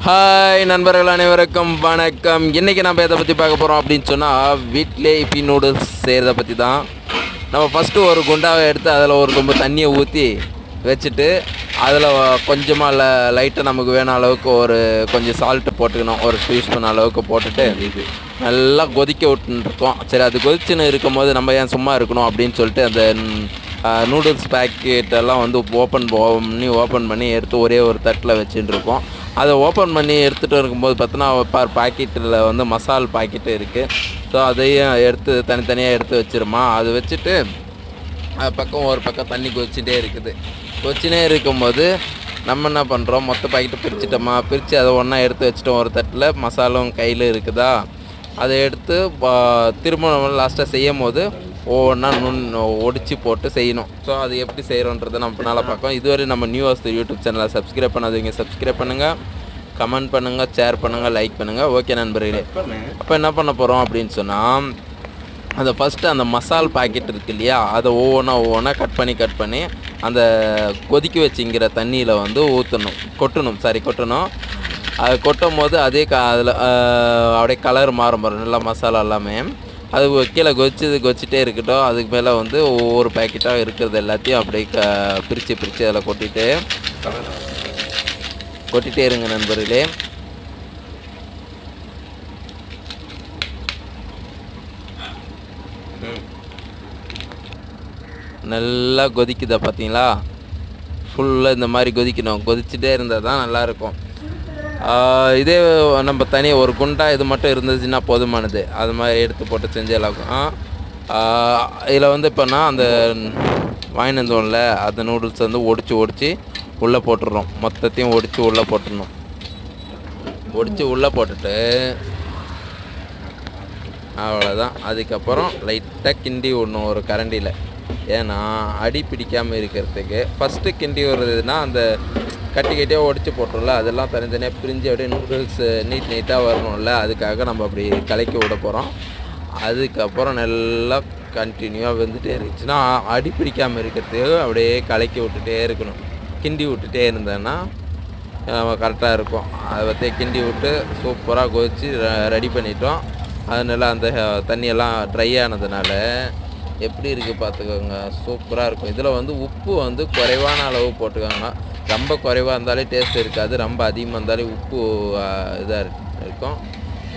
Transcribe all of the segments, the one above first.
Hi நண்பர்கள் அனைவருக்கும் வணக்கம். இன்றைக்கி நம்ம எதை பற்றி பார்க்க போகிறோம் அப்படின்னு சொன்னால், வீட்டிலே இப்பி நூடுல்ஸ் செய்கிறத பற்றி தான். நம்ம ஃபஸ்ட்டு ஒரு குண்டாவை எடுத்து அதில் ஒரு ரொம்ப தண்ணியை ஊற்றி வச்சுட்டு, அதில் கொஞ்சமாக லைட்டாக நமக்கு வேணும் அளவுக்கு கொஞ்சம் சால்ட்டு போட்டுக்கணும். ஒரு டீஸ்பூன் அளவுக்கு போட்டுட்டு நல்லா கொதிக்க விட்டுருக்கோம். சரி, அது கொதிச்சுன்னு இருக்கும் போது நம்ம ஏன் சும்மா இருக்கணும் அப்படின்னு சொல்லிட்டு அந்த நூடுல்ஸ் பேக்கெட்டெல்லாம் வந்து ஓப்பன் பண்ணி எடுத்து ஒரே ஒரு தட்டில் வச்சுட்டு இருக்கோம். அதை ஓப்பன் பண்ணி எடுத்துகிட்டு இருக்கும்போது பார்த்தோன்னா பாக்கெட்டில் வந்து மசால் பாக்கெட்டு இருக்குது. ஸோ அதையும் எடுத்து தனித்தனியாக எடுத்து வச்சிருமா. அது வச்சுட்டு ஒரு பக்கம் தண்ணி கொதிச்சுட்டே இருக்கும்போது நம்ம என்ன பண்ணுறோம், மொத்த பாக்கெட்டு பிரித்து அதை ஒன்றா எடுத்து வச்சுட்டோம். ஒரு தட்டில் மசாலும் கையில் இருக்குதா, அதை எடுத்து திரும்ப நம்ம லாஸ்ட்டாக செய்யும் போது ஒவ்வொன்றா ஒடிச்சு போட்டு செய்யணும். ஸோ அது எப்படி செய்கிறோன்றதை நம்ம பின்னால் பார்க்கலாம். இதுவரை நம்ம நியூ வாஸ்து யூடியூப் சேனலை சப்ஸ்கிரைப் பண்ணாதீங்க, சப்ஸ்கிரைப் பண்ணுங்கள், கமெண்ட் பண்ணுங்கள், ஷேர் பண்ணுங்கள், லைக் பண்ணுங்கள். ஓகே நண்பர்களே, அப்போ என்ன பண்ண போகிறோம் அப்படின்னு சொன்னால், அதை ஃபஸ்ட்டு அந்த மசால் பாக்கெட் இருக்குது இல்லையா, அதை ஒவ்வொன்றா கட் பண்ணி அந்த கொதிக்க வச்சுங்கிற தண்ணியில் வந்து கொட்டணும். அது கொட்டும் போது அதே அதில் அப்படியே கலர் மாறும் நல்லா மசாலா எல்லாமே. அது கீழே கொதிச்சிட்டே இருக்கட்டும். அதுக்கு மேலே வந்து ஒவ்வொரு பேக்கெட்டாக இருக்கிறது எல்லாத்தையும் அப்படியே பிரித்து அதில் கொட்டிகிட்டே இருங்க நண்பர்களே. நல்லா கொதிக்குதா பார்த்தீங்களா? ஃபுல்லாக இந்த மாதிரி கொதிச்சுட்டே இருந்தால் தான் நல்லாயிருக்கும். இதே நம்ம தனியாக ஒரு குண்டா இது மட்டும் இருந்துச்சுன்னா போதுமானது. அது மாதிரி எடுத்து போட்டு செஞ்சலாம். இதில் வந்து இப்போனா அந்த வாங்கினந்தோம்ல அந்த நூடுல்ஸ் வந்து ஒடிச்சு உள்ளே போட்டுடுறோம். மொத்தத்தையும் ஒடிச்சு உள்ளே போட்டுட்டு அவ்வளோதான். அதுக்கப்புறம் லைட்டாக கிண்டி விடணும் ஒரு கரண்டியில். ஏன்னா அடி பிடிக்காமல் இருக்கிறதுக்கு ஃபஸ்ட்டு கிண்டி விடுறதுன்னா அந்த கட்டியாக ஒடிச்சு போட்டுருல, அதெல்லாம் தனித்தனியாக பிரிஞ்சு அப்படியே நூடுல்ஸ் நீட்டாக வரணும்ல, அதுக்காக நம்ம அப்படி கலக்கி விட போகிறோம். அதுக்கப்புறம் நல்லா கண்டினியூவாக வந்துட்டே இருந்துச்சுன்னா அடி பிடிக்காமல் இருக்கிறதுக்கு அப்படியே கலக்கி விட்டுட்டே இருக்கணும். கிண்டி விட்டுட்டே இருந்தேன்னா கரெக்டாக இருக்கும். அதை பற்றி கிண்டி விட்டு சூப்பராக கொதித்து ரெடி பண்ணிட்டோம். அதனால அந்த தண்ணியெல்லாம் ட்ரை ஆனதுனால எப்படி இருக்குது பார்த்துக்கோங்க, சூப்பராக இருக்கும். இதில் வந்து உப்பு வந்து குறைவான அளவு போட்டுக்கோங்க. ரொம்ப குறைவாக இருந்தாலே டேஸ்ட் இருக்காது, ரொம்ப அதிகமாக இருந்தாலே உப்பு இதாக இருக்கும்.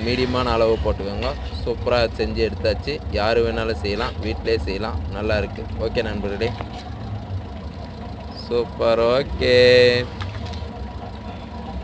மீடியமான அளவு போட்டுக்கோங்க. சூப்பராக செஞ்சு எடுத்தாச்சு. யார் வேணாலும் செய்யலாம், வீட்டிலே செய்யலாம். நல்லா இருக்குது. ஓகே நண்பர்களே, சூப்பர். ஓகே.